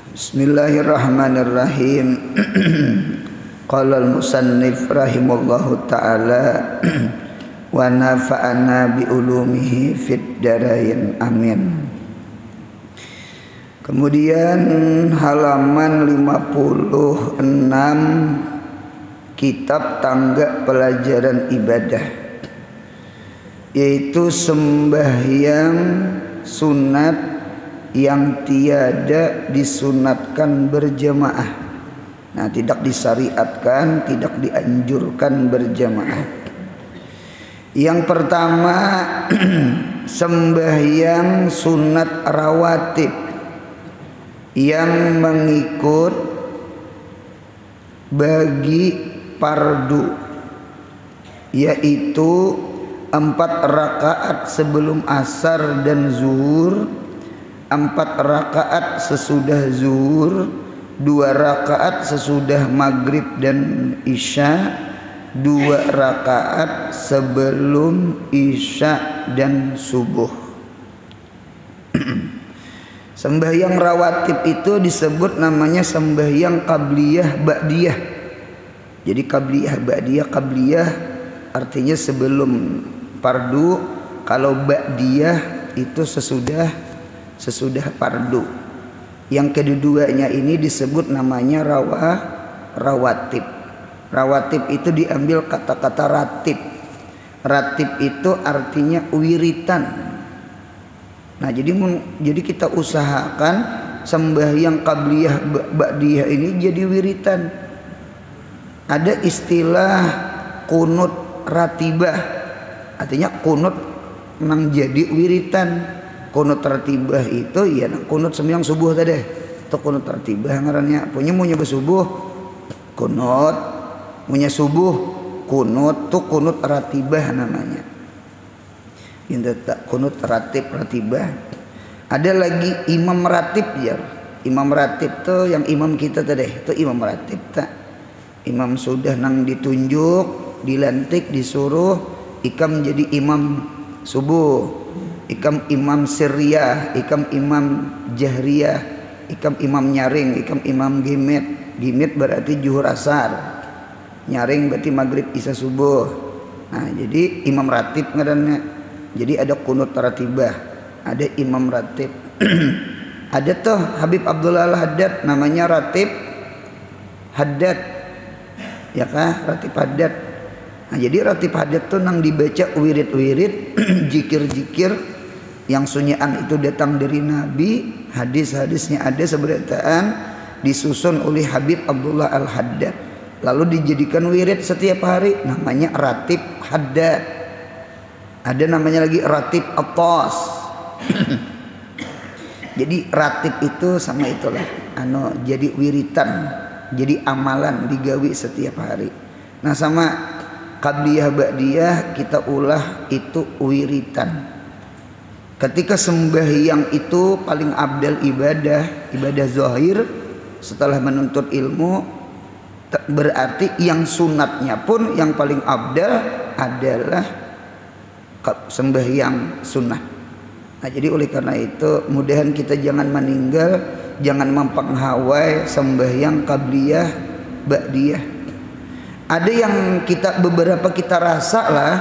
Bismillahirrahmanirrahim. Qala al-musannif rahimallahu ta'ala wa nafa'ana bi ulumihi fid darain amin. Kemudian halaman 56 kitab tangga pelajaran ibadah, yaitu sembahyang sunat yang tiada disunatkan berjamaah. Nah, tidak disyariatkan, tidak dianjurkan berjamaah. Yang pertama sembahyang sunat rawatib yang mengikut bagi fardu, yaitu 4 rakaat sebelum asar dan zuhur, 4 rakaat sesudah zuhur, 2 rakaat sesudah maghrib dan isya, 2 rakaat sebelum isya dan subuh. Sembahyang rawatib itu disebut namanya sembahyang qabliyah ba'diyah. Jadi qabliyah ba'diyah, qabliyah artinya sebelum fardu, kalau ba'diyah itu sesudah fardu. Yang keduanya ini disebut namanya rawatib. Rawatib itu diambil kata-kata ratib. Ratib itu artinya wiritan. Nah, jadi kita usahakan sembahyang qabliyah ba'diyah ini jadi wiritan. Ada istilah kunut ratibah, artinya kunut nang jadi wiritan. Kunut ratibah itu ya kunut sembahyang subuh tadi. Itu kunut ratibah ngarannya. Punya bersubuh kunut, punya subuh kunut, tuh kunut ratibah namanya. Ini tak kunut ratibah. Ada lagi imam ratib ya. Imam ratib tuh yang imam kita tadi. Itu imam ratib tak. Imam sudah nang ditunjuk, dilantik, disuruh ikam jadi imam subuh. Ikam imam sirriyah, ikam imam jahriyah, ikam imam nyaring, ikam imam gimit. Gimit berarti zuhur asar, nyaring berarti maghrib isya subuh. Nah, jadi imam ratib ngarannya. Jadi ada kunut ratibah, ada imam ratib. Ada tuh Habib Abdullah Al-Haddad namanya ratib haddad, ya kah, ratib haddad. Nah, jadi ratib haddad tuh nang dibaca wirid-wirid, jikir-jikir yang sunnaan itu datang dari Nabi, hadis-hadisnya ada seberataan, disusun oleh Habib Abdullah Al-Haddad, lalu dijadikan wirid setiap hari, namanya ratib haddad. Ada namanya lagi ratib atas. Jadi ratib itu sama itulah, jadi wiritan, jadi amalan digawi setiap hari. Nah, sama qabliyah ba'diyah kita ulah itu wiritan. Ketika sembahyang itu paling abdal ibadah zahir setelah menuntut ilmu, berarti yang sunatnya pun yang paling abdal adalah sembahyang sunnah. Nah, jadi oleh karena itu mudahan kita jangan meninggal, jangan mempenghawai sembahyang qabliyah ba'diyah. Ada yang beberapa kita rasa lah.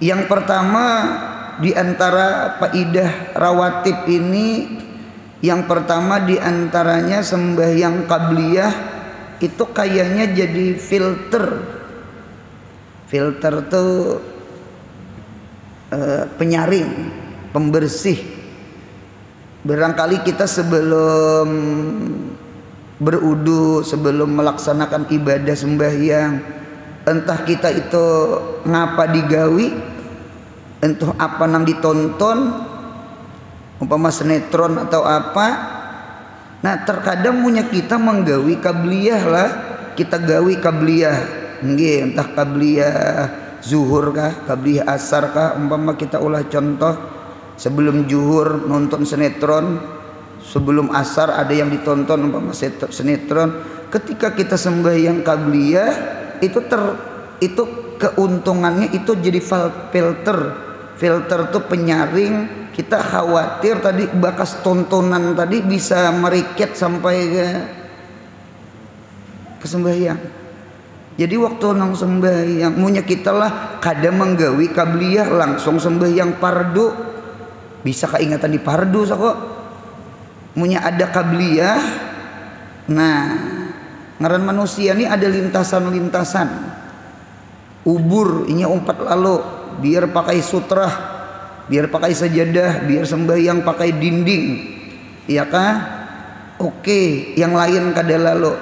Yang pertama di antara faidah rawatib ini, yang pertama di antaranya sembahyang qabliyah itu kayaknya jadi filter. Filter tuh penyaring, pembersih. Barangkali kita sebelum berudu, sebelum melaksanakan ibadah sembahyang, entah kita itu ngapa digawi, entah apa nang ditonton, umpama sinetron atau apa. Nah, terkadang punya kita menggawi qabliyah lah, kita gawi qabliyah, nggih, entah qabliyah zuhur kah, qabliyah asar kah, umpama kita ulah contoh sebelum zuhur nonton sinetron, sebelum asar ada yang ditonton umpama sinetron. Ketika kita sembahyang qabliyah itu keuntungannya itu jadi filter Filter tuh penyaring. Kita khawatir tadi bakas tontonan tadi bisa meriket sampai ke sembahyang. Jadi waktu nang sembahyang munya kita lah kada menggawi kabliyah langsung sembahyang pardu. Bisa keingatan di pardu kok. Munya ada kabliyah. Nah, ngaran manusia nih ada lintasan-lintasan. Ubur ini umpat lalu biar pakai sutra, biar pakai sajadah, biar sembahyang pakai dinding. Iya kah? Oke, yang lain kada lalu.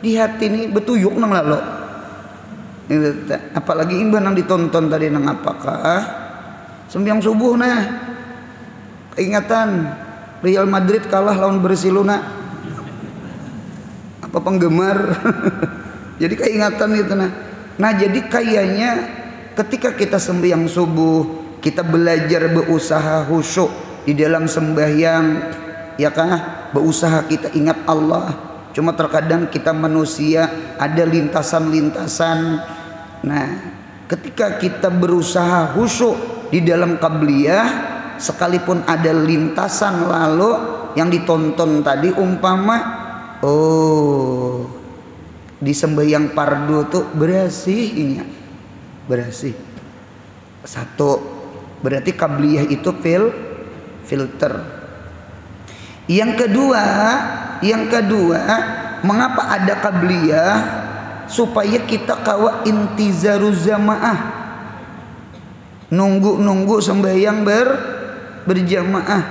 Di hati nih betuyuk nang lalu. Apalagi imbang nang ditonton tadi nang apakah? Sembahyang subuh nah. Keingatan Real Madrid kalah lawan Barcelona. Apa penggemar? Jadi keingatan itu nah. Nah, jadi kayaknya ketika kita sembahyang subuh, kita belajar berusaha khusyuk di dalam sembahyang, ya kah? Berusaha kita ingat Allah. Cuma terkadang kita manusia ada lintasan-lintasan. Nah, ketika kita berusaha khusyuk di dalam qabliyah, sekalipun ada lintasan lalu yang ditonton tadi umpama, oh, di sembahyang pardu tuh berasihnya, berasih. Satu, berarti qabliyah itu filter. Yang kedua, mengapa ada qabliyah? Supaya kita kawa intizaruz jamaah, nunggu sembahyang berjamaah.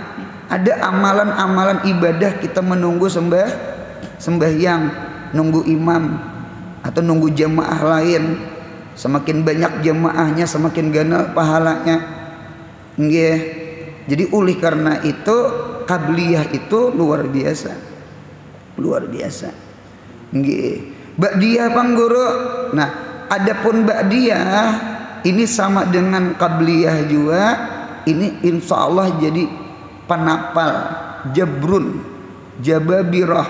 Ada amalan-amalan ibadah kita menunggu sembahyang, nunggu imam atau nunggu jamaah lain. Semakin banyak jamaahnya semakin ganal pahalanya. Nggih. Jadi oleh karena itu qabliyah itu luar biasa. Luar biasa. Nggih. Ba'diyah pangguru. Nah, adapun ba'diyah ini sama dengan qabliyah juga. Ini insya Allah jadi penapal, jabrun, jababirah.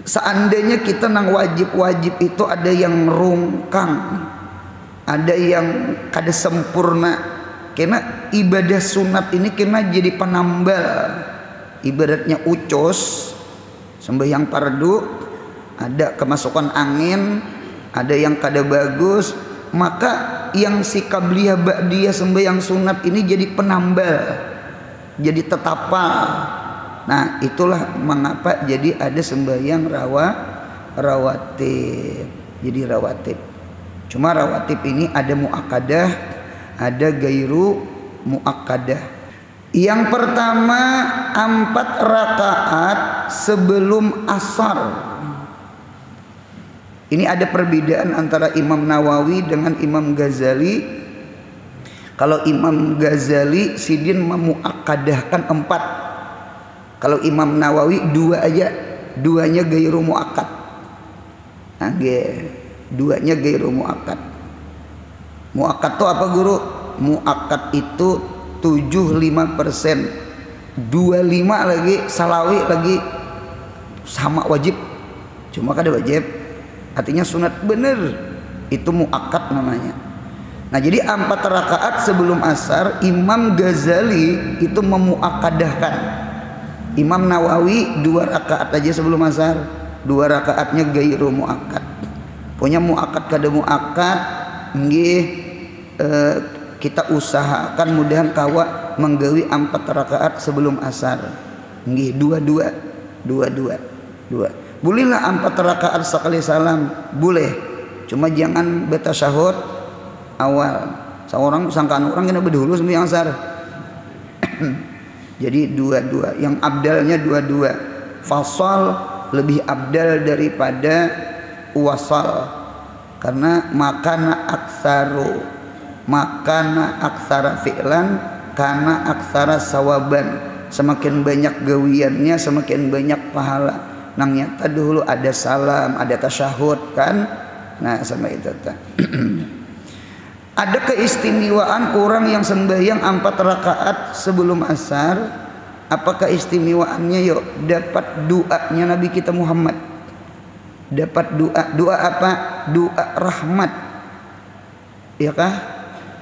Seandainya kita nang wajib-wajib itu ada yang rungkang, ada yang kada sempurna. Karena ibadah sunat ini kena jadi penambal. Ibaratnya ucus, sembahyang pardu, ada kemasukan angin, ada yang kada bagus. Maka yang si qabliyah ba'diyah sembahyang sunat ini jadi penambal, jadi tetapal. Nah, itulah mengapa jadi ada sembahyang rawatib. Jadi rawatib. Cuma rawatib ini ada muakkadah, ada gairu muakkadah. Yang pertama 4 rakaat sebelum asar. Ini ada perbedaan antara Imam Nawawi dengan Imam Ghazali. Kalau Imam Ghazali sidin memuakkadahkan 4. Kalau Imam Nawawi 2 aja, 2-nya gairu muakkad. Nah, duanya gairu muakkad. Muakkad itu apa guru? Muakkad itu 75%, 25 lagi salawi lagi sama wajib. Cuma kada wajib. Artinya sunat bener, itu muakkad namanya. Nah, jadi 4 rakaat sebelum asar Imam Ghazali itu memuakkadahkan. Imam Nawawi 2 rakaat aja sebelum asar, 2 rakaatnya gairu muakkad. Punya muakkad kada muakkad, nggih, kita usahakan mudahan kawa menggawi 4 rakaat sebelum asar. Nggih, 2. Bolehlah 4 rakaat sekali salam, boleh. Cuma jangan betasyahud awal. Seorang sangkaan orang kena berdahulu sembahyang asar. Jadi 2. Yang abdalnya 2. Fasal lebih abdal daripada wasal. Karena makana aksara fi'lan kana aksara sawaban. Semakin banyak gawiannya semakin banyak pahala. Nang nyata dulu ada salam, ada tasyahud kan. Nah, sama itu Ada keistimewaan orang yang sembahyang 4 rakaat sebelum asar. Apa keistimewaannya? Yuk, dapat doanya Nabi kita Muhammad. Dapat doa apa? Doa rahmat. Ya kah?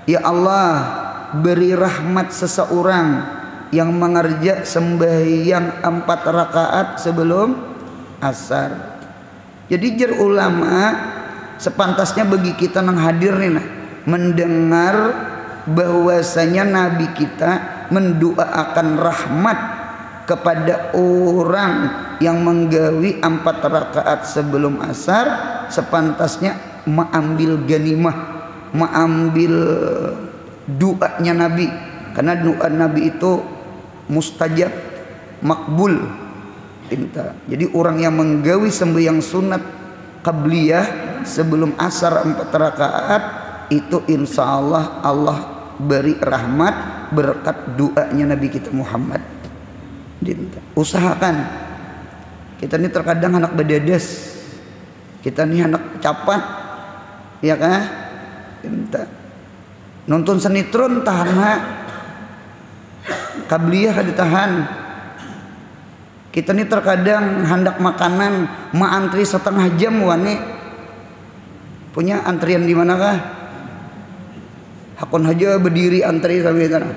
Ya Allah, beri rahmat seseorang yang mengerja sembahyang 4 rakaat sebelum asar. Jadi jar ulama sepantasnya bagi kita nang hadir nih nah, mendengar bahwasanya Nabi kita mendoakan rahmat kepada orang yang menggawi 4 rakaat sebelum asar, sepantasnya mengambil ganimah, mengambil doanya Nabi, karena doa Nabi itu mustajab, makbul. Jadi orang yang menggawi sembahyang sunat qabliyah sebelum asar 4 rakaat itu insya Allah Allah beri rahmat berkat doanya Nabi kita Muhammad. Usahakan. Kita ini terkadang anak bededes, kita ini anak capat, ya kan? Nonton sinetron tahan qabliyah kada tahan. Kita ini terkadang hendak makanan antri setengah jam wani. Punya antrian di manakah? Hakon aja berdiri antri sampai sana.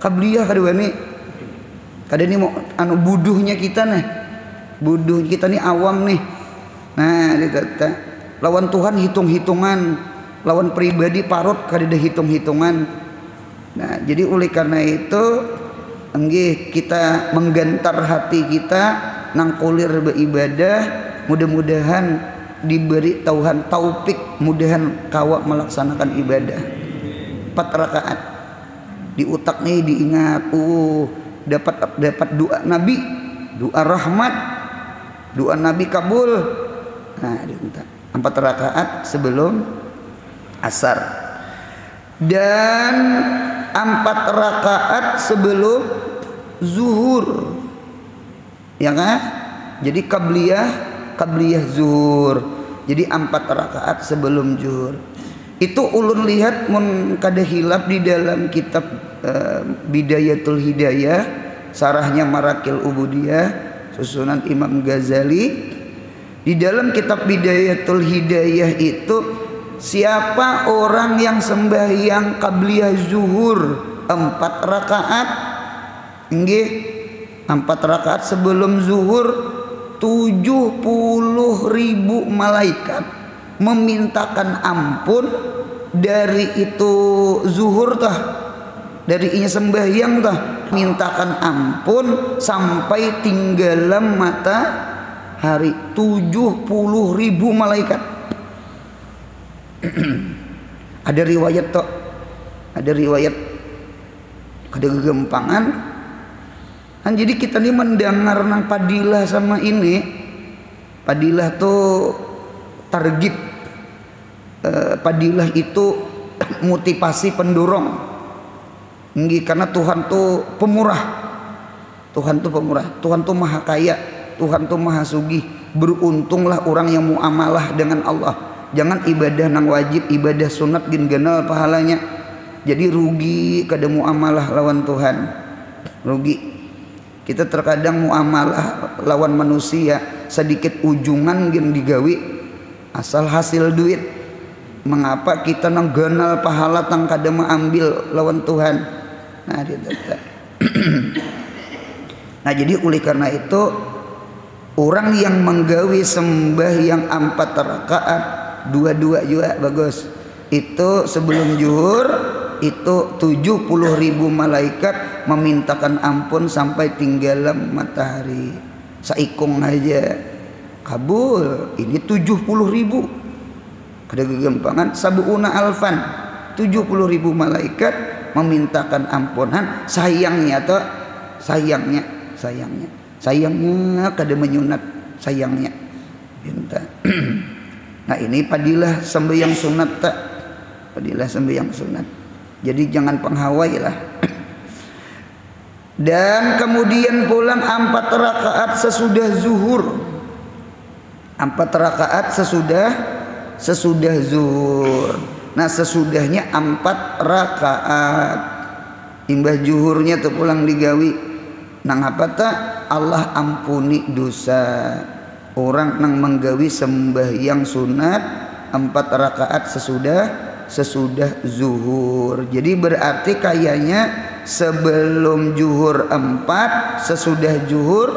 Qabliyah kada wani. Kada ini mau anu buduhnya kita nih. Buduh kita nih awam nih. Nah, ditata. Lawan Tuhan hitung-hitungan, lawan pribadi parut kada ada hitung-hitungan. Nah, jadi oleh karena itu enggih kita menggentar hati kita nang kulir beribadah, mudah-mudahan diberi Tuhan taufik, mudahan kawa melaksanakan ibadah 4 rakaat. Di otak nih diingat, dapat doa Nabi, doa rahmat, doa Nabi kabul. Nah, diminta 4 rakaat sebelum asar dan 4 rakaat sebelum zuhur, ya kan? Jadi qabliyah zuhur. Jadi 4 rakaat sebelum zuhur. Itu ulun lihat mun kada hilap di dalam kitab Bidayatul Hidayah, sarahnya Marakil Ubudiyah, susunan Imam Ghazali. Di dalam kitab Bidayatul Hidayah itu, siapa orang yang sembahyang qabliyah zuhur 4 rakaat, nggih 4 rakaat sebelum zuhur, 70.000 malaikat memintakan ampun dari itu zuhur tah, dari inya sembahyang tah, mintakan ampun sampai tinggalan matahari. 70.000 malaikat. Ada riwayat toh, ada riwayat ada kegempangan. Kan jadi kita nih mendengar nang padilah sama ini, padilah tuh target, padilah itu motivasi pendorong. Nggih, karena Tuhan tuh pemurah, Tuhan tuh pemurah, Tuhan tuh maha kaya, Tuhan tuh maha sugih. Beruntunglah orang yang muamalah dengan Allah. Jangan ibadah nang wajib, ibadah sunat gin ganal pahalanya. Jadi rugi kada muamalah lawan Tuhan, rugi. Kita terkadang muamalah lawan manusia sedikit ujungan gin digawi asal hasil duit. Mengapa kita nang ganal pahala tang kada ambil lawan Tuhan? Nah, nah jadi oleh karena itu orang yang menggawi sembahyang 4 rakaat, 2 juga bagus. Itu sebelum zuhur itu 70.000 malaikat memintakan ampun sampai tinggalan matahari. Saikung aja kabul. Ini 70.000. Kada kegempangan sabuna alfan. 70.000 malaikat memintakan ampunan. Sayangnya toh, sayangnya kada menyunat, sayangnya. Nah, ini padilah sembahyang sunat tak, padilah sembahyang sunat. Jadi jangan penghawai lah. Dan kemudian pulang 4 rakaat sesudah zuhur. 4 rakaat sesudah zuhur. Nah, sesudahnya 4 rakaat. Imbah zuhurnya tuh pulang digawi. Nang apa tak? Allah ampuni dosa. Orang nang menggawi sembahyang sunat 4 rakaat sesudah sesudah zuhur. Jadi berarti kayaknya sebelum zuhur 4, sesudah zuhur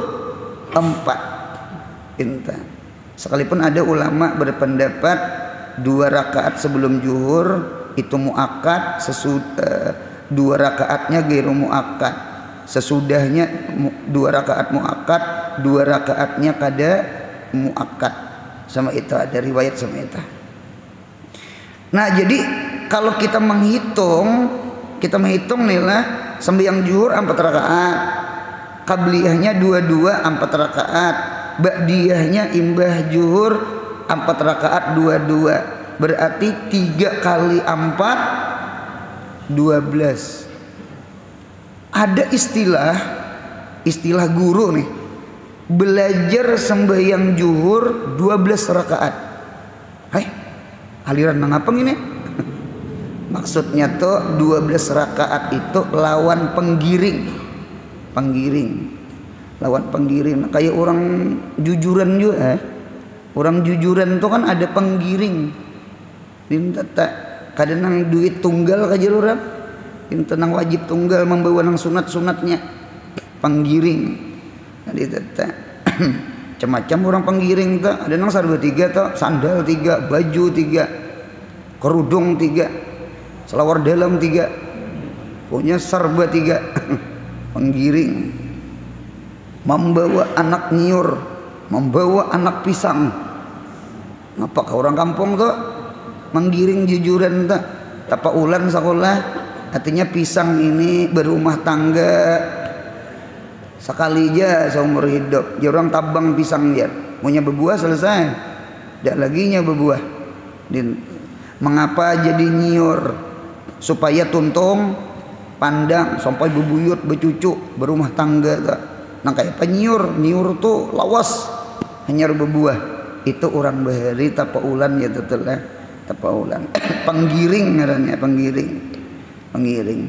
4. Inta. Sekalipun ada ulama berpendapat 2 rakaat sebelum zuhur itu muakkad, sesudah 2 rakaatnya ghairu muakkad. Sesudahnya 2 rakaat muakkad, 2 rakaatnya kada muakkad. Sama itu ada riwayat sama itu. Nah, jadi kalau kita menghitung nih lah, sembahyang zuhur 4 rakaat, qabliyahnya 22 4 rakaat, ba'diyahnya imbah zuhur 4 rakaat 22. Berarti 3 kali 4 12. Ada istilah guru nih, belajar sembahyang zuhur 12 rakaat. Aliran nang apa ini? Maksudnya tuh 12 rakaat itu lawan penggiring. Lawan penggiring. Kayak orang jujuran juga. Orang jujuran tuh kan ada penggiring. Dinta kadang nang duit tunggal kajar orang. Dinta nang wajib tunggal membawa nang sunat-sunatnya. Penggiring. Jadi tata macam-macam orang penggiring tuh, ada nang sarba 3 tuh, sandal 3, baju 3, kerudung 3, selawar dalam 3, punya sarba 3. Penggiring membawa anak nyiur, membawa anak pisang. Ngapa orang kampung tuh menggiring jujuran tuh, tapa ulan sekolah, artinya pisang ini berumah tangga sekali aja seumur hidup. Dia orang tabang pisang dia, punya berbuah selesai, tidak laginya berbuah. Mengapa jadi nyiur? Supaya tuntung pandang sampai bebuyut becucu berumah tangga tak. Nah kayak penyiur, nyiur tuh lawas hanya berbuah. Itu orang bahari tapa ulan ya betul lah, tapa ulan. Penggiring ngarannya, penggiring.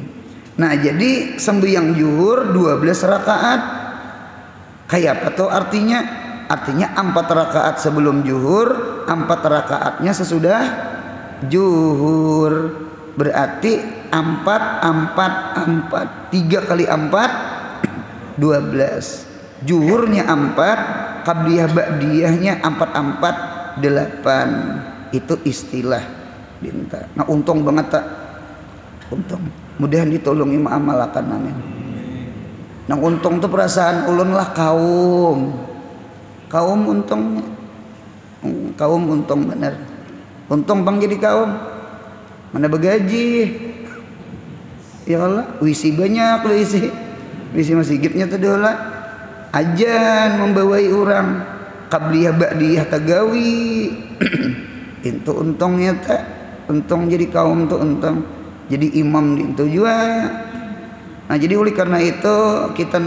Nah jadi sembahyang zuhur 12 rakaat. Kayak apa tuh artinya? Artinya 4 rakaat sebelum zuhur, 4 rakaatnya sesudah zuhur. Berarti 4 3 kali 4 12. Zuhurnya 4, qabliyah ba'diyahnya 4 8. Itu istilah dinta. Nah untung banget tak? Untung. Mudahan ditolongi ma'amalakan amin. Nang untung tuh perasaan ulun lah kaum untungnya. Kaum untung bener. Untung bang jadi kaum. Mana begaji. Ya Allah, wisi banyak lu isi. Wisi masjidnya tuh dola. Ajan membawai orang. Qabliyah ba'diyah tagawi. Itu untungnya tak. Untung jadi kaum tuh untung. Jadi imam itu juga. Nah jadi oleh karena itu kita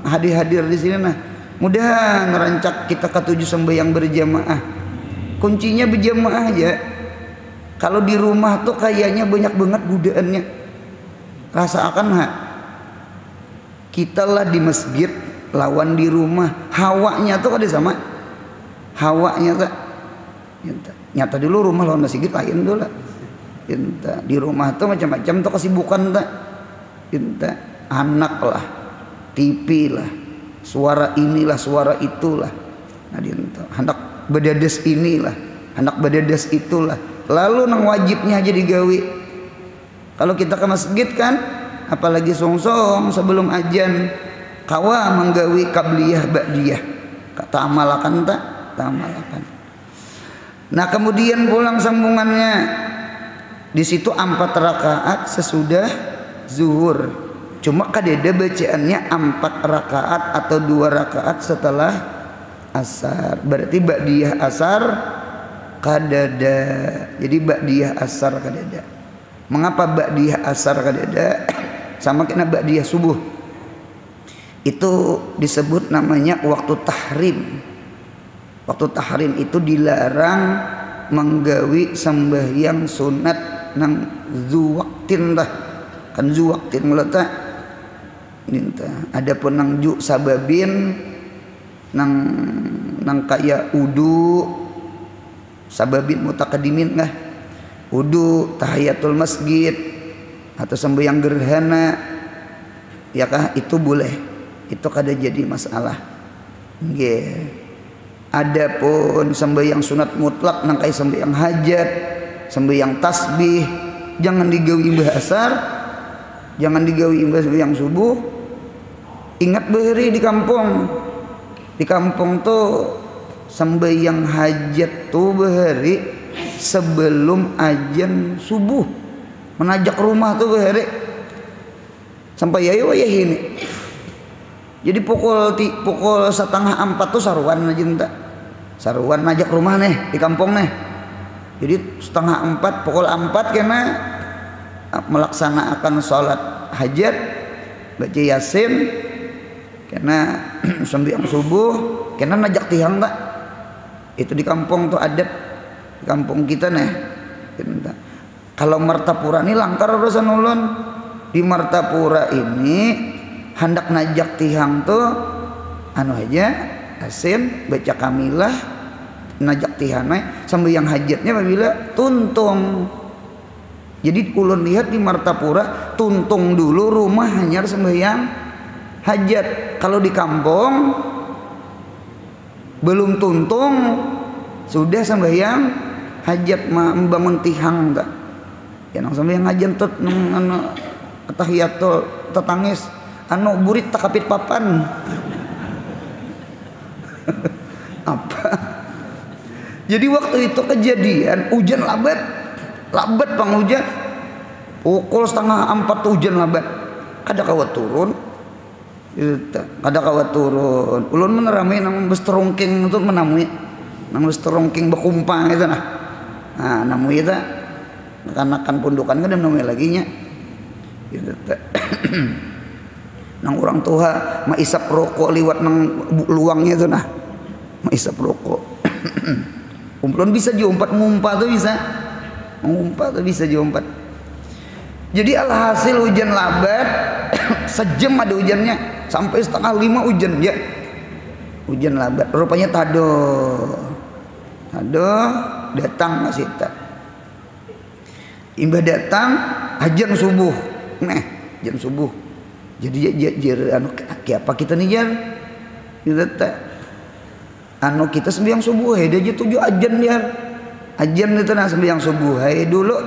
hadir di sini. Nah mudah ngerancak kita ketujuh sembahyang berjamaah. Kuncinya berjamaah aja. Kalau di rumah tuh kayaknya banyak banget godaannya. Rasakan kita lah di masjid lawan di rumah. Hawanya tuh ada sama. Hawanya tuh nyata dulu rumah lawan masjid lain dulu lah. Inta. Di rumah tuh macam-macam tuh kesibukan tak. Inta. Anak lah, TV lah, suara inilah, suara itulah. Nah dinta. Anak bedades inilah, anak bedades itulah. Lalu nang wajibnya aja digawi. Kalau kita ke masjid kan, apalagi song-song sebelum ajan, kawa menggawi qabliyah ba'diyah. Kata amalakan tak? Tak amalakan. Nah kemudian pulang sambungannya. Di situ 4 rakaat sesudah zuhur. Cuma kadeda bacaannya 4 rakaat atau 2 rakaat setelah asar. Berarti ba'diyah asar kadada. Jadi ba'diyah asar kadada. Mengapa ba'diyah asar kadada? Sama kena ba'diyah subuh. Itu disebut namanya waktu tahrim. Waktu tahrim itu dilarang menggawi sembahyang sunat nang zuwaktin dah. Kan zuwaktin meletak ninta. Adapun nang ju sababin nang kaya udu sababin mutakadimin lah. wudu, tahiyatul masjid atau sembahyang gerhana, ya kah, itu boleh, itu kada jadi masalah. Nggih. Adapun sembahyang sunat mutlak nangkai sembahyang hajat, sembahyang tasbih, jangan digawi imbah asar, jangan digawi imbah sembahyang subuh. Ingat bahari di kampung. Di kampung tuh sembahyang hajat tuh bahari sebelum azan subuh. Menajak rumah tuh bahari. Sampai yayo ini. Jadi pukul 3:30 tuh saruan aja entah. Saruan najak rumah nih di kampung nih. Jadi 3:30 pukul 4 kena melaksanakan sholat hajat, baca yasin, kena sembahyang subuh, kena najak tihang tak. Itu di kampung tuh adat di kampung kita nih. Kalau Martapura ini langkar urusan ulun. Di Martapura ini hendak najak tihang tuh anu aja asin, baca kamilah, najak tihana sembahyang hajatnya apabila tuntung. Jadi ulun lihat di Martapura tuntung dulu rumah hanya sembahyang hajat. Kalau di kampung belum tuntung sudah sembahyang hajat, membangun tihang tak. Ya nang sembahyang hajat tut anu tahiyatul tetangis anu burit takapit papan. Apa? Jadi waktu itu kejadian hujan labat pang hujan. Pukul 3:30 hujan labat. Kada kawat turun. Kada kawat turun. Ulun menerami nang bus terongking itu menamui. Nang bus terongking bekumpang itu nah. Nah, namui itu kanakan pundukan kada namui lagi nya. Gitu. Nang orang tua maisap rokok liwat nang luangnya itu nah. Maisap rokok. Umplon bisa diumpat ngumpat tuh bisa. Ngumpat tuh bisa diumpat. Jadi alhasil hujan labat sejam ada hujannya sampai 4:30 hujan ya. Hujan labat rupanya tado datang masih tak. Imbah datang ajan subuh. Ajan subuh. Jadi anu apa kita nih jan? Kita tak anu kita sembahyang subuh he dia 7 ajan jar. Ajan itu nah sembahyang subuh he dulu.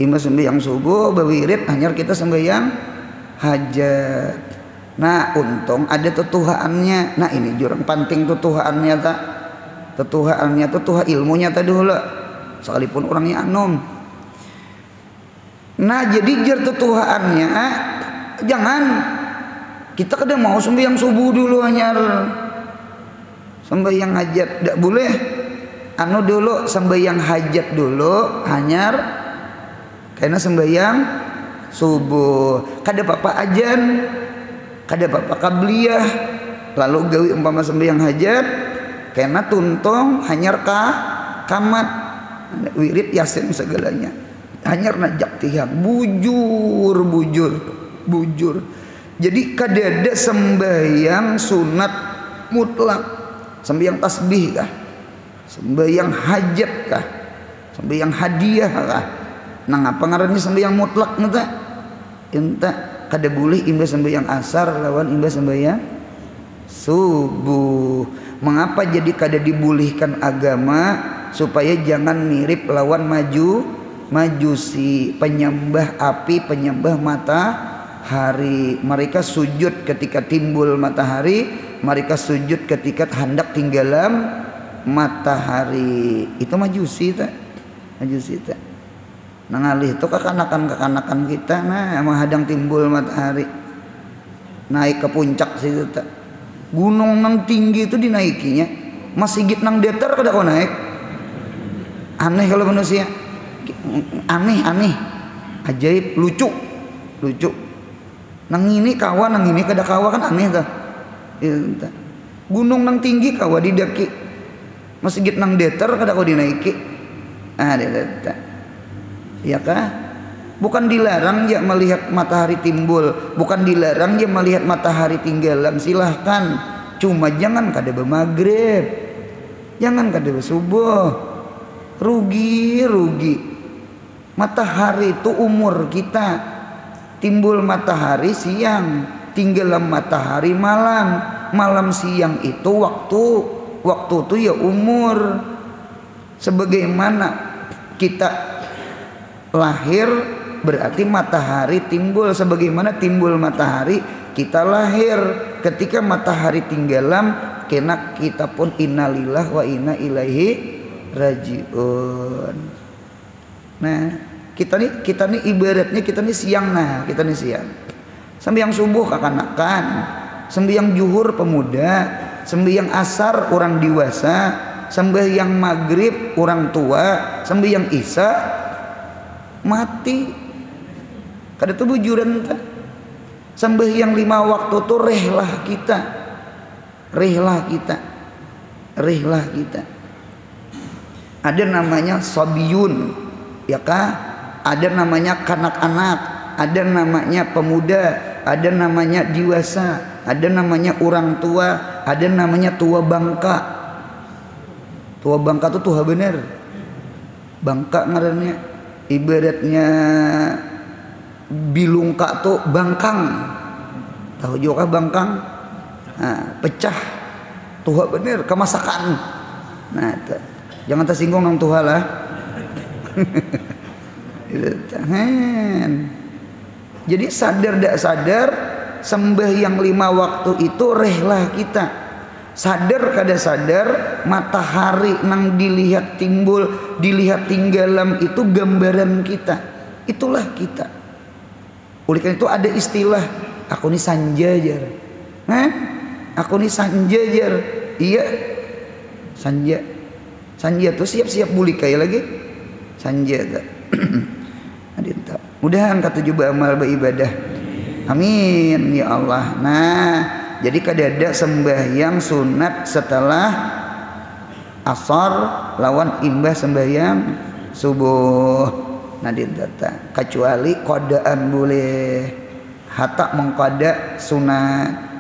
Imbah sembahyang subuh bawirid hanyar kita sembahyang hajat. Nah untung ada tetuhaannya. Nah ini jurang penting tetuhaannya tak. Tetuhaannya tetuha ilmunya tak dulu. Sekalipun orangnya anom. Nah jadi jar tetuhaannya jangan kita kada mau sembahyang subuh dulu hanyar sembahyang hajat tidak boleh. Anu dulu sembahyang hajat dulu hanyar karena sembahyang subuh. Kada apa-apa ajan, kada apa-apa qabliyah. Lalu gawi umpama sembahyang hajat karena tuntung hanyar kamat wirid yasin segalanya. Hanyar najak tihang bujur. Jadi kada ada sembahyang sunat mutlak, sembahyang tasbih kah, sembahyang hajat kah, sembahyang hadiah kah. Nang apa ngarannya sembahyang mutlak neta? Enta kada boleh imbah sembahyang asar lawan imbah sembahyang subuh. Mengapa jadi kada dibolehkan agama? Supaya jangan mirip lawan majusi, penyembah api, penyembah matahari. Mereka sujud ketika timbul matahari, mereka sujud ketika hendak tinggalan matahari. Itu majusi tak? Majusi tak? Nangalih itu kekanakan kita nah menghadang timbul matahari. Naik ke puncak situ tak? Gunung nang tinggi itu dinaikinya. Masih git nang datar kada kau naik. Aneh kalau manusia. Aneh ajaib lucu nang ini kawan nang ini kada kawa kan aneh ta. Gunung nang tinggi kawa didaki masjid nang datar kada kau dinaiki ya kah? Bukan dilarang ya melihat matahari timbul, bukan dilarang ya melihat matahari tinggalan, silahkan, cuma jangan kada bermaghrib, jangan kada bersubuh, rugi Matahari itu umur kita. Timbul matahari siang, tenggelam matahari malam. Malam siang itu waktu itu ya umur. Sebagaimana kita lahir berarti matahari timbul. Sebagaimana timbul matahari kita lahir. Ketika matahari tenggelam, kena kita pun innalillah wa inna ilaihi rajiun. Nah, kita nih ibaratnya kita nih siang. Nah, kita nih siang. Sembahyang subuh kakan-kakan, sembahyang zuhur pemuda, sembahyang asar orang dewasa, sembahyang maghrib orang tua, sembahyang isya mati. Kada tuh bujuran ta. Sembahyang 5 waktu tuh rehlah kita. Ada namanya sabiyun, ya kah? Ada namanya kanak-anak, ada namanya pemuda, ada namanya dewasa, ada namanya orang tua, ada namanya tua bangka. Tua bangka tuh tua bener. Bangka ngarannya ibaratnya bilungka tuh bangkang. Tahu juga bangkang? Nah, pecah. Tua bener kemasakan. Nah, jangan tersinggung nang Tuhan lah. Jadi sadar tidak sadar sembahyang 5 waktu itu rehlah kita. Sadar kada sadar matahari nang dilihat timbul, dilihat tenggelam itu gambaran kita. Itulah kita. Oleh karena itu ada istilah aku nih sanjajar. Aku nih sanjajar. Iya. Sanja tuh siap-siap buli kayak lagi. Sanja tak. Adinta. Mudahan kata juga amal beribadah. Amin ya Allah. Nah, jadi kadada sembahyang sunat setelah asar lawan imbah sembahyang subuh. Nadin tata kecuali kodaan boleh, hatta mengkoda sunat.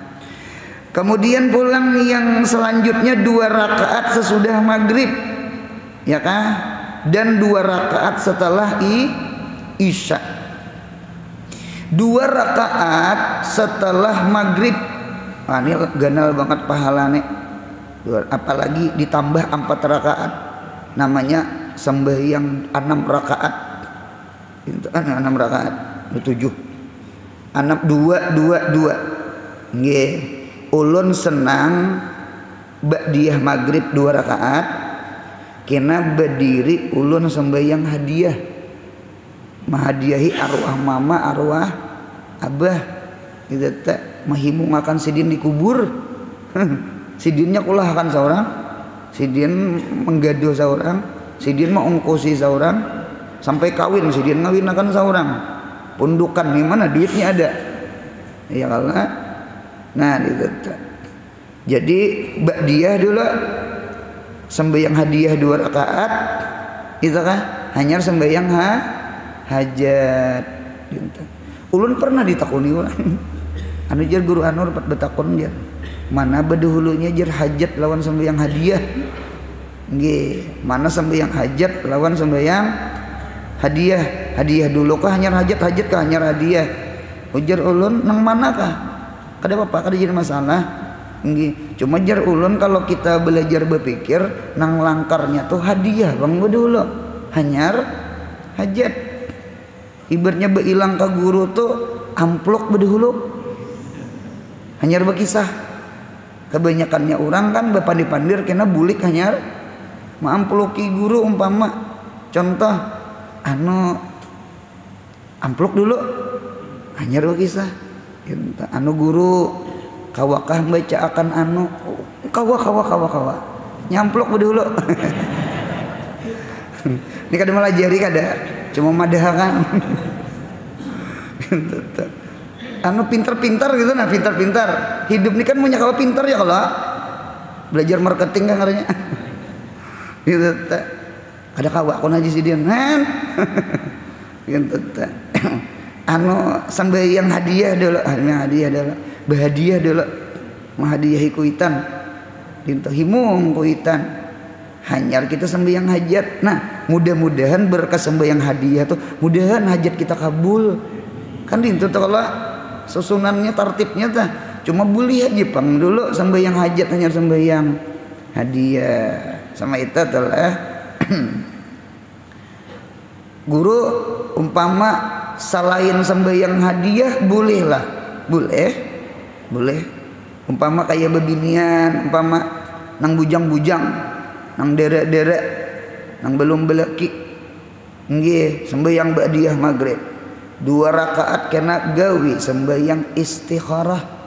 Kemudian pulang yang selanjutnya 2 rakaat sesudah maghrib, ya kah? Dan 2 rakaat setelah isya. 2 rakaat setelah maghrib. Ini ganal banget pahalanya. Apalagi ditambah 4 rakaat. Namanya sembahyang 6 rakaat. Itu 6 rakaat. 7. 2. Nggih. Ulun senang ba'diyah maghrib 2 rakaat. Kena berdiri ulun sembahyang hadiah. Mahadiahi arwah mama, arwah abah. Kita tak mahimu makan sidin di kubur. Sidinnya kulah akan seorang. Sidin menggaduh seorang. Sidin mau ongkosi seorang. Sampai kawin sidin ngawin akan seorang. Pundukan di mana duitnya ada. Ya Allah. Nah, itu tak. Jadi ba'diyah dulu sembahyang hadiah 2 rakaat. Itu kah? Hanya sembahyang hajat. Ulun pernah ditakuni orang. Anu jar guru anu dapat betakun jar. Mana bedahulunya jar hajat lawan sembahyang hadiah. Nggih, mana sembahyang hajat lawan sembahyang hadiah. Hadiah dulu kah hanya hajat kah hanya hadiah. Ujar ulun nang manakah? Kada apa-apa, kada jadi masalah. Nggih, cuma jar ulun kalau kita belajar berpikir nang langkarnya tuh hadiah bang bedahulu. Hanyar hajat. Ibaratnya beilang ke guru tuh amplok bedahulu. Hanyar berkisah. Kebanyakannya orang kan bepandi-pandir kena bulik hanyar maamploki guru umpama. Contoh anu amplok dulu. Hanyar berkisah. Anu guru kawakah baca akan anu kawa nyamplok bedahulu. Ini kada malah jari kada cuma madah kan. Anu pintar-pintar gitu nah, pintar-pintar. Hidup ini kan punya kawa pintar ya kalau belajar marketing kan katanya. Gitu tak. Ada kawa aku najis dia kan. Gitu tak. Anu sembahyang hadiah dulu, hadiah dulu. Bahadiah dulu. Mahadiahi kuitan. Dinto himung kuitan. hanyar kita sembahyang hajat. Nah, mudah-mudahan berkah sembahyang hadiah tuh, mudahan hajat kita kabul. Kan itu tuh kalau susunannya tartibnya tah. Cuma boleh aja pang dulu sembahyang hajat hanyar sembahyang hadiah. Sama itu telah guru umpama selain sembahyang hadiah bolehlah, boleh. Umpama kayak bebinian, umpama nang bujang-bujang, nang derek-derek, nang belum beleki, nggih sembahyang ba'diyah maghrib 2 rakaat kena gawi sembahyang istikharah.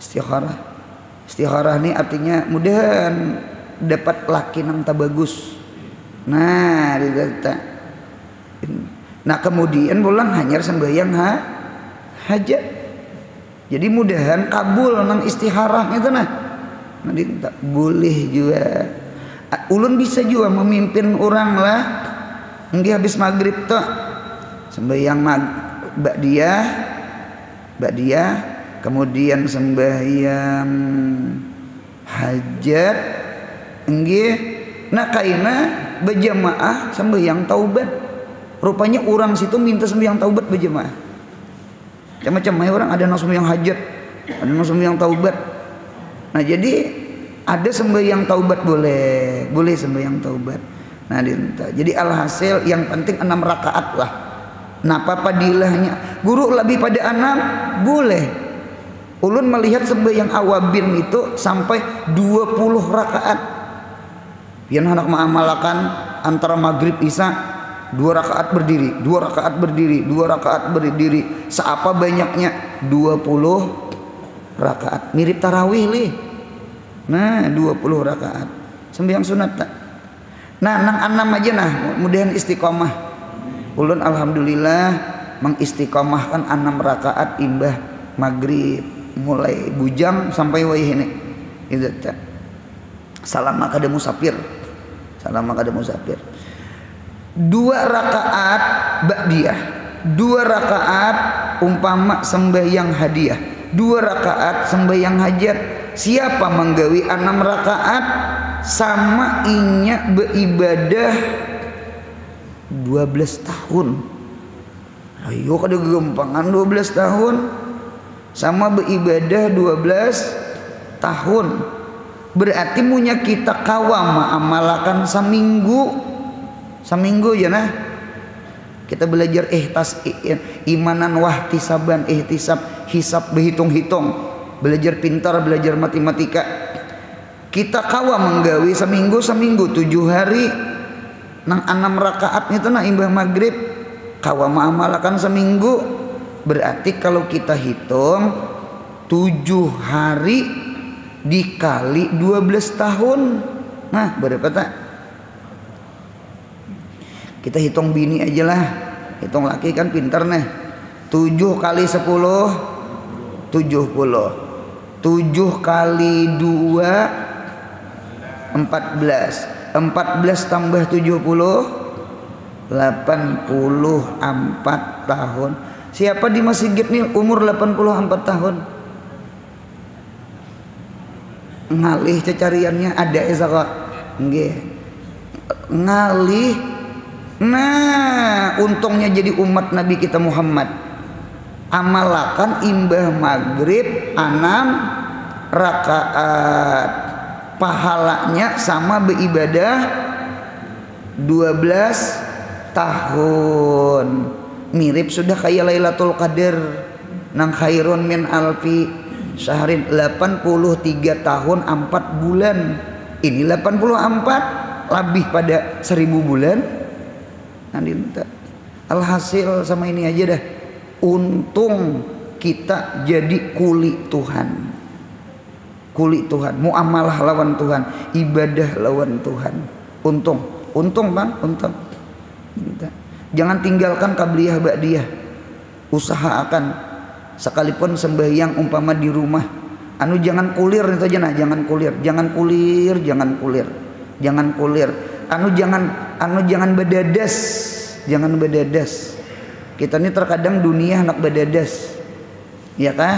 Istikharah ini artinya mudahan dapat laki nang tabagus. Nah, dikata. Nah, kemudian pulang hanyar sembahyang hajat. Jadi mudahan kabul nang istikharah itu nah. Nanti tak boleh juga. Ulun bisa juga memimpin orang lah. Nggih habis maghrib tuh sembahyang ba'diyah, kemudian sembahyang hajat. Nggih, nah kaina berjamaah sembahyang taubat. Rupanya orang situ minta sembahyang taubat berjamaah. Macam-macam orang ada yang sembahyang hajat, ada yang sembahyang taubat. Nah, jadi ada sembahyang taubat boleh sembahyang taubat. Nah, jadi alhasil yang penting 6 rakaat lah. Nah, apa padilahnya? Guru lebih pada 6 boleh. Ulun melihat sembahyang awabin itu sampai 20 rakaat. Pian anak mengamalkan antara maghrib isya 2 rakaat berdiri, 2 rakaat berdiri, 2 rakaat berdiri. Seapa banyaknya? 20 rakaat. Mirip tarawih lih. Nah, 20 rakaat. Sembahyang sunat tak? Nah, nang 6 aja nah, mudahan istiqomah. Ulun alhamdulillah mengistiqomahkan 6 rakaat imbah maghrib mulai bujang sampai wayah ini. Itu tak. Salam kada musafir. 2 rakaat ba'diyah, 2 rakaat umpama sembahyang hadiah, 2 rakaat sembahyang hajat. Siapa menggawi 6 rakaat sama inya beribadah 12 tahun. Ayo kada gempangan 12 tahun sama beribadah 12 tahun. Berarti munya kita kawam amalakan seminggu ya nah. Kita belajar imanan wahtisaban, ihtisab, hisab, berhitung-hitung, belajar pintar, belajar matematika. Kita kawam menggawi seminggu 7 hari nang 6 rakaat itu nah imbah maghrib kawam amalakan seminggu. Berarti kalau kita hitung 7 hari dikali 12 tahun, nah berapa tak? Kita hitung bini aja lah, hitung laki kan pinter nih. 7 kali 10 70, 7 kali 2 14, 14 tambah 70 84 tahun. Siapa di masjid nih umur 84 tahun? Ngalih cecariannya ada kok nggih ngalih. Nah, untungnya jadi umat Nabi kita Muhammad amalakan imbah maghrib 6 rakaat, pahalanya sama beribadah 12 tahun. Mirip sudah kayak Lailatul Qadar nang khairun min alfi syahrin, 83 tahun 4 bulan. Ini 84 lebih pada 1000 bulan. Nanti alhasil sama ini aja dah. Untung kita jadi kuli Tuhan. Kuli Tuhan, muamalah lawan Tuhan, ibadah lawan Tuhan. Untung Bang, untung. Jangan tinggalkan qabliyah ba'diyah. Usahakan sekalipun sembahyang umpama di rumah, jangan kulir itu aja nah, jangan kulir. Jangan bedadas. Kita ini terkadang dunia anak bedadas. Ya kah?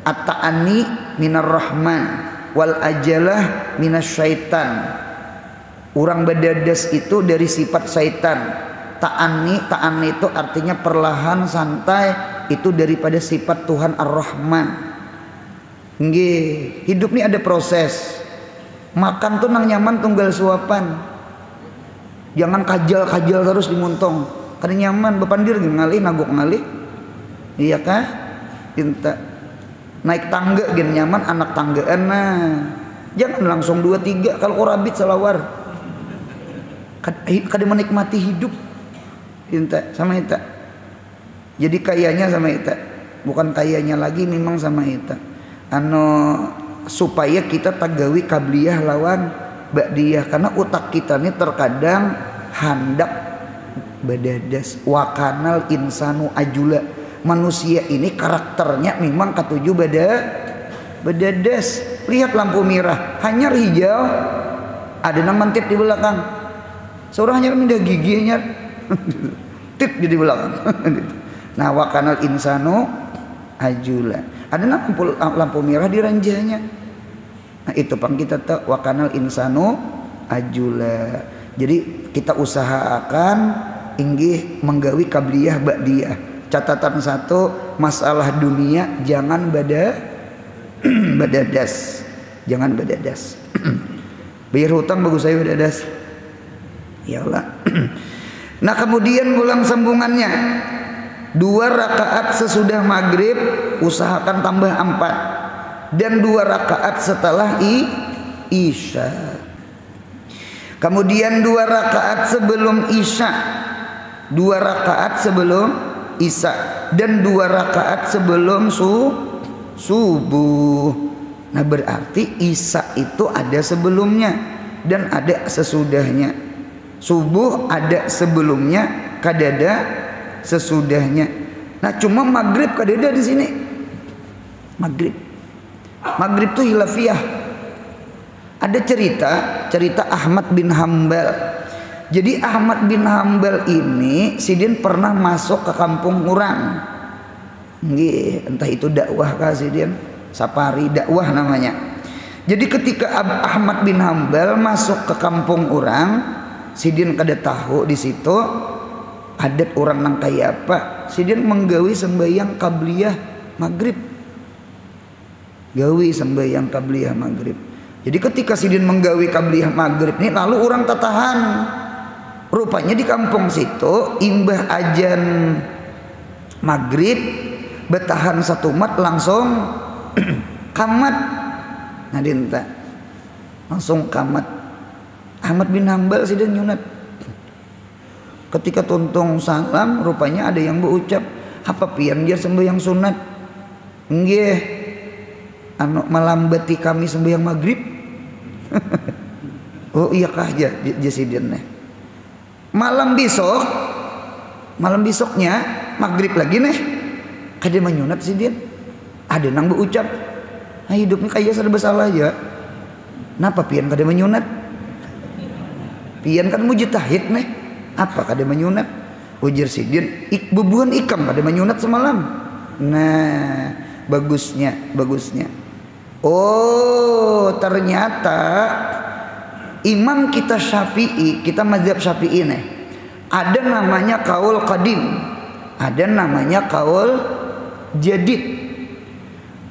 At-ta'ani minar rahman wal ajalah minas syaitan. Orang badadas itu dari sifat syaitan. Ta'ani itu artinya perlahan, santai, itu daripada sifat Tuhan Ar-Rahman. Nggih, hidup ini ada proses. Makan tuh nang nyaman tunggal suapan. Jangan kajal terus dimuntong. Karena nyaman bepandir ngalih nagok ngalih. Iya kah? Cinta. Naik tangga gen nyaman anak tanggaan nah. Jangan langsung 2-3 kalau korabit selawar. Kada menikmati hidup. Cinta sama ita. Jadi kayanya sama ita. Bukan kayanya lagi memang sama ita. Supaya kita tagawi kabliyah lawan ba'diyah, karena utak kita ini terkadang handak badadas. Wakanal insanu ajula. Manusia ini karakternya memang ketujuh badadas. Lihat lampu merah, hanyar hijau, ada mantip di belakang. Seorang hanya mindah giginya tip di belakang. Nah, wakanal insanu ajula. Ada lampu merah di ranjanya. Nah, itu pang kita tahu wakanal insanu ajula. Jadi kita usahakan inggih menggawi kabliyah ba'diyah. Catatan satu, masalah dunia jangan badadas. Jangan badadas. Bayar hutang bagus saya badadas. Ya Allah. Nah, kemudian ulang sambungannya. 2 rakaat sesudah maghrib usahakan tambah 4, dan 2 rakaat setelah isya. Kemudian 2 rakaat sebelum isya, 2 rakaat sebelum isya, dan 2 rakaat sebelum subuh. Nah, berarti isya itu ada sebelumnya dan ada sesudahnya. Subuh ada sebelumnya, kadada sesudahnya. Nah, cuma maghrib kadada di sini. Maghrib itu hilafiyah. Ada cerita Ahmad bin Hambal. Jadi Ahmad bin Hambal ini sidin pernah masuk ke kampung orang. Nggih, entah itu dakwah kah sidin, safari dakwah namanya. Jadi ketika Ahmad bin Hambal masuk ke kampung orang, sidin kada tahu di situ adat orang nang kaya apa. Sidin menggawi sembahyang qabliyah maghrib. Gawi sembahyang qabliyah maghrib. Jadi ketika sidin menggawi qabliyah maghrib ini, lalu orang tatahan. Rupanya di kampung situ imbah ajan maghrib betahan satu mat langsung kamat. Nah, dinta langsung kamat. Ahmad bin Hambal sidin nyunat. Ketika tuntung salam, rupanya ada yang berucap, apa pian dia sembahyang sunat? Nggih, melambati kami sembahyang maghrib. Oh iya kah aja sidin nih. Malam besoknya maghrib lagi nih, kada menyunat sidin. Ada nang berucap, nah, hidupnya kayak serba salah aja. Napa pian kada menyunat? Pian kan mujtahid nih, apa kada menyunat? Ujar sidin, bebuhan ikam kada menyunat semalam. Nah, bagusnya. Oh, ternyata imam kita Syafi'i, kita mazhab Syafi'i nih, ada namanya kaul qadim, ada namanya kaul jadid.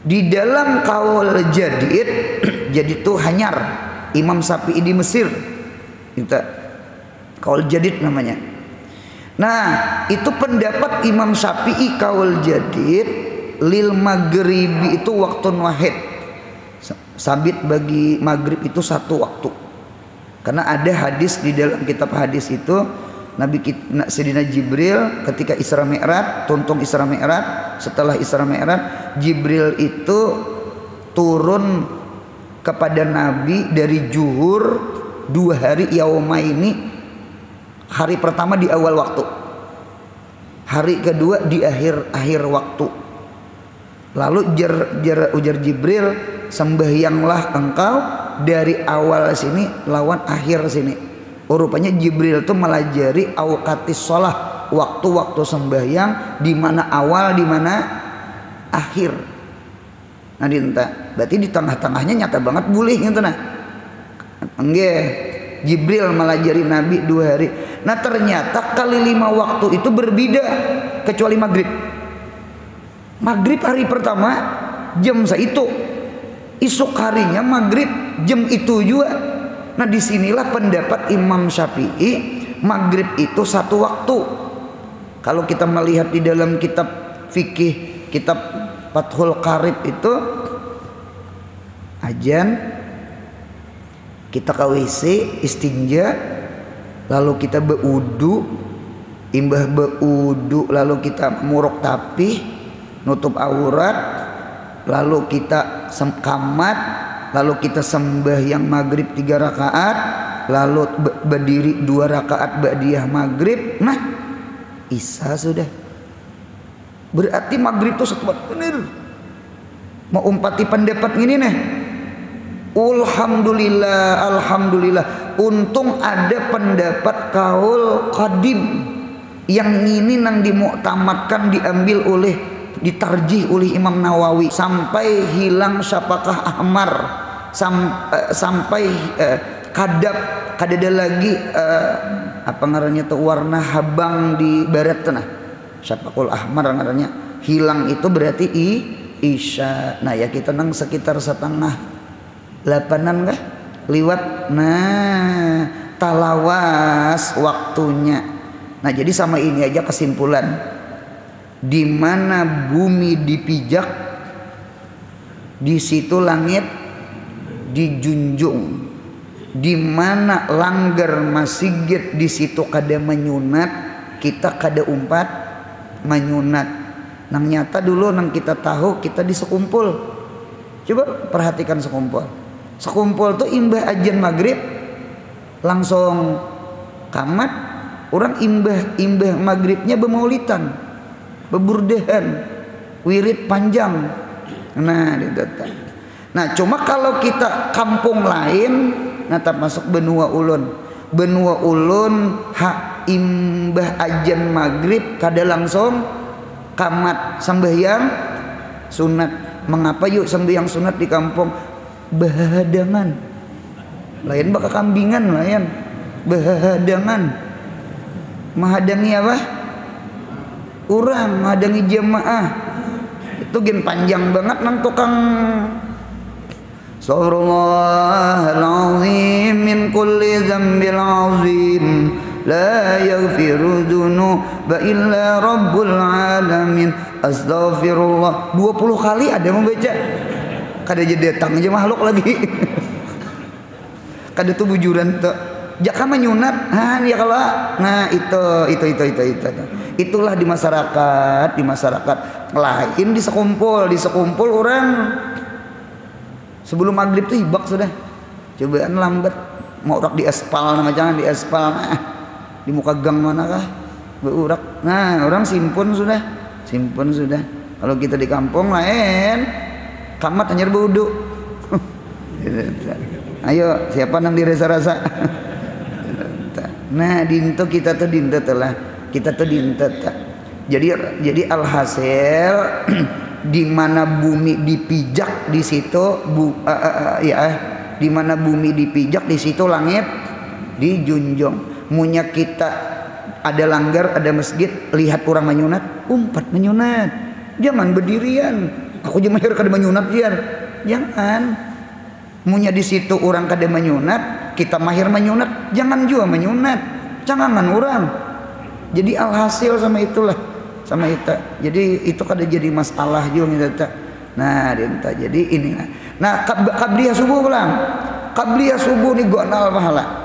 Di dalam kaul jadid, jadi itu hanyar Imam Syafi'i di Mesir. Kita kaul jadid namanya. Nah, itu pendapat Imam Syafi'i kaul jadid lil maghribi itu waktu wahid. Sabit bagi maghrib itu satu waktu. Karena ada hadis di dalam kitab hadis itu, Sayyidina Jibril ketika Isra Mi'raj, tuntung Isra Mi'raj, setelah Isra Mi'raj Jibril itu turun kepada Nabi dari Juhur 2 hari yaumaini. Hari pertama di awal waktu, hari kedua di akhir waktu. Lalu ujar Jibril, sembahyanglah engkau dari awal sini lawan akhir sini. Oh, rupanya Jibril itu melajari awqatis shalah, waktu-waktu sembahyang, di mana awal, di mana akhir. Nah, berarti di tengah-tengahnya nyata banget boleh gitu nah. Nggih. Jibril melajari Nabi 2 hari. Nah ternyata kali 5 waktu itu berbeda kecuali maghrib. Maghrib hari pertama jam saitu, esok harinya maghrib jam itu juga. Nah disinilah pendapat Imam Syafi'i, maghrib itu 1 waktu. Kalau kita melihat di dalam kitab fikih, kitab Fathul Qarib itu ajan, kita ke WC istinja, lalu kita beudu, imbah beudu lalu kita muruk tapih, nutup aurat, lalu kita kamat, lalu kita sembahyang maghrib 3 rakaat, lalu berdiri 2 rakaat ba'diyah maghrib. Nah isya sudah. Berarti maghrib itu 1 waktu bener. Mau umpati pendapat ini nih, alhamdulillah, alhamdulillah. Untung ada pendapat kaul qadim yang ini nang dimuktamadkan, diambil oleh, ditarjih oleh Imam Nawawi sampai hilang syapakah ahmar, sampai kadap kadada lagi apa ngarannya tuh warna habang di barat tanah, syapakul ahmar ngarannya hilang. Itu berarti isya. Nah ya kita nang sekitar 7:30 kah liwat. Nah talawas waktunya. Nah jadi sama ini aja kesimpulan, di mana bumi dipijak di situ langit dijunjung, di mana langgar masjid di situ kada menyunat, kita kada umpat menyunat. Nang nyata dulu nang kita tahu kita di sekumpul. Coba perhatikan sekumpul. Sekumpul tuh imbah ajan maghrib langsung kamat, orang imbah maghribnya bemaulitan, beburdahan, wirid panjang. Nah ditata. Nah cuma kalau kita kampung lain, nah tak masuk benua ulun. Benua ulun hak imbah ajan maghrib kada langsung kamat sembahyang sunat. Mengapa yuk sembahyang sunat di kampung? Bahadangan lain baka kambingan lain, bahadangan mahadangi apa? Orang mahadangi jamaah. Itu gen panjang banget nang tukang Astaghfirullahaladzim min kulli dzambil azim la yaghfiru dzunuba illa rabbul alamin. Astaghfirullah 20 kali ada membaca. Kada jadi datang aja makhluk lagi. Kada tuh bujuran tuh. Jaka menyunat, ya kalau nah itu. Itulah di masyarakat lain di sekumpul orang sebelum maghrib tuh hibak sudah. Cobaan lambat mau urak di aspal, nama jangan di aspal, nah di muka gang manakah berurak. Nah orang simpun sudah. Kalau kita di kampung lain kamat hanya berwudu. Ayo siapa nang dirasa-rasa. Nah dinto kita tuh dinto telah kita tuh dinto tak. Jadi alhasil di mana bumi dipijak di situ di mana bumi dipijak di situ langit dijunjung. Munya kita ada langgar, ada masjid, lihat orang menyunat, umpat menyunat. Jangan berdirian. Aku jangan mahir kada menyunat biar. Jangan. Munya di situ orang kada menyunat, kita mahir menyunat, jangan juga menyunat. Jangan orang. Jadi alhasil sama itulah, sama itu. Jadi itu kada jadi masalah juga kita. Nah, dinta. Jadi ini. Nah, qabliyah subuh pulang. Qabliyah subuh ni gonal pahala.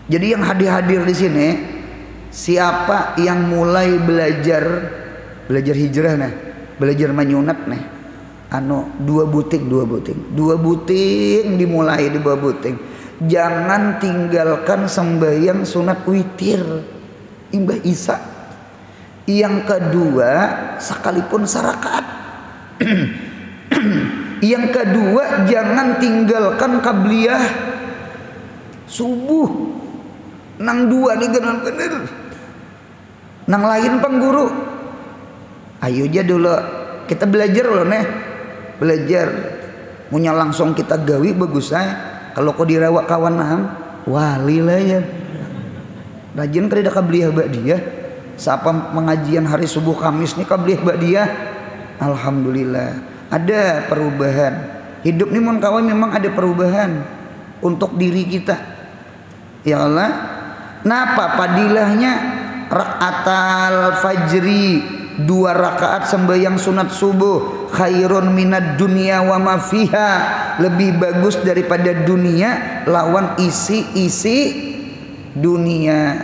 Jadi yang hadir di sini, siapa yang mulai belajar hijrah nah, belajar menyunat nah, dua buting dimulai di bawah buting. Jangan tinggalkan sembahyang sunat witir imbah isya. Yang kedua sekalipun sarakaat. Yang kedua jangan tinggalkan qabliyah subuh. Nang dua nih bener. Nang lain pengguru. Ayo aja dulu kita belajar loh nih. Belajar. Munya langsung kita gawi bagus kalau kau dirawat kawan naham wali lah ya. Rajin kada qabliyah ba'diyah. Siapa pengajian hari subuh Kamis nih qabliyah ba'diyah. Alhamdulillah ada perubahan. Hidup nih mun kawan memang ada perubahan untuk diri kita. Ya Allah, napa padilahnya rakaatal fajri 2 rakaat sembahyang sunat subuh khairun minad dunya wa ma fiha, lebih bagus daripada dunia lawan isi-isi dunia.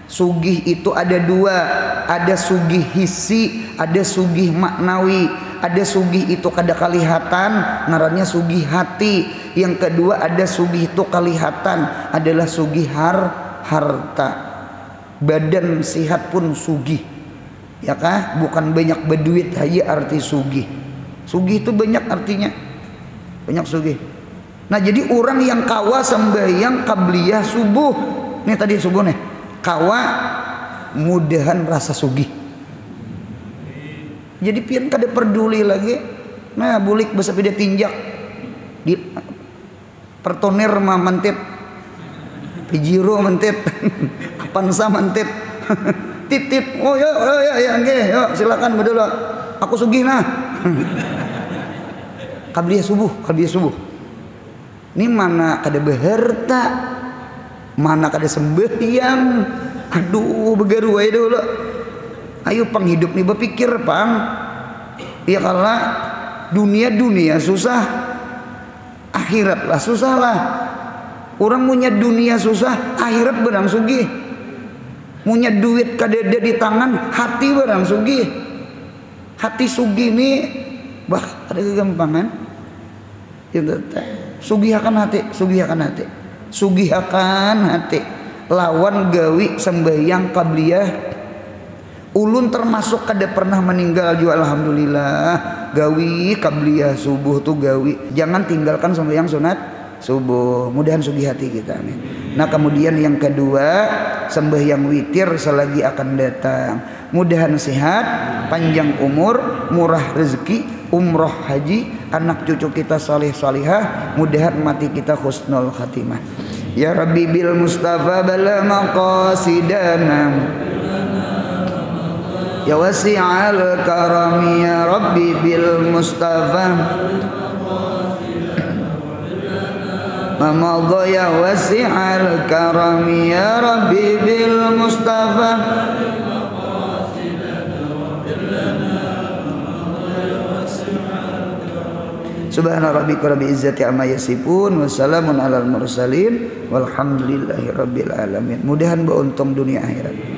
Sugih itu ada 2, ada sugih hisi, ada sugih maknawi. Ada sugih itu kada kalihatan, ngarannya sugih hati. Yang kedua ada sugih itu kalihatan, adalah sugih harta. Badan sehat pun sugih, ya kah? Bukan banyak berduit aja arti sugih. Sugih itu banyak artinya, banyak sugih. Nah jadi orang yang kawa sembahyang qabliyah subuh, nih tadi subuh nih, kawa mudahan rasa sugih. Jadi pian kada peduli lagi. Nah bulik basa pida tinjak di pertonir mah mentit, pijiro mentit, apansa mentit, titit. Oh ya nggih, yuk silakan bedula. Aku sugih nah. Qabliyah subuh. Ini mana kada beharta, mana kada sembahyang. Aduh begaru aja dulu. Ayo pang hidup nih berpikir pang. Ya kalau dunia susah, akhirat lah susah lah. Orang punya dunia susah, akhirat barang sugih. Punya duit kadada di tangan, hati barang sugih. Hati sugih nih, bah ada kegampangan. Sugihakan hati. Lawan gawi sembahyang qabliyah. Ulun termasuk kada pernah meninggal juga alhamdulillah. Gawi qabliyah subuh tuh gawi. Jangan tinggalkan sembahyang sunat subuh. Mudahan sugih hati kita, amin. Nah kemudian yang kedua sembahyang witir selagi akan datang. Mudahan sehat, panjang umur, murah rezeki, umroh haji, anak cucu kita saleh salihah. Mudahan mati kita husnul khatimah. Ya Rabbi bil Mustafa bala maqasidana. Ya wasi'al karami ya Rabbi bil Mustafa Mamadha ya wasi'al karami ya Rabbi bil Mustafa Subhana rabbika rabbil izzati amma yasifun wa salamun alal mursalin walhamdulillahi rabbil alamin. Mudahan beruntung dunia akhirat.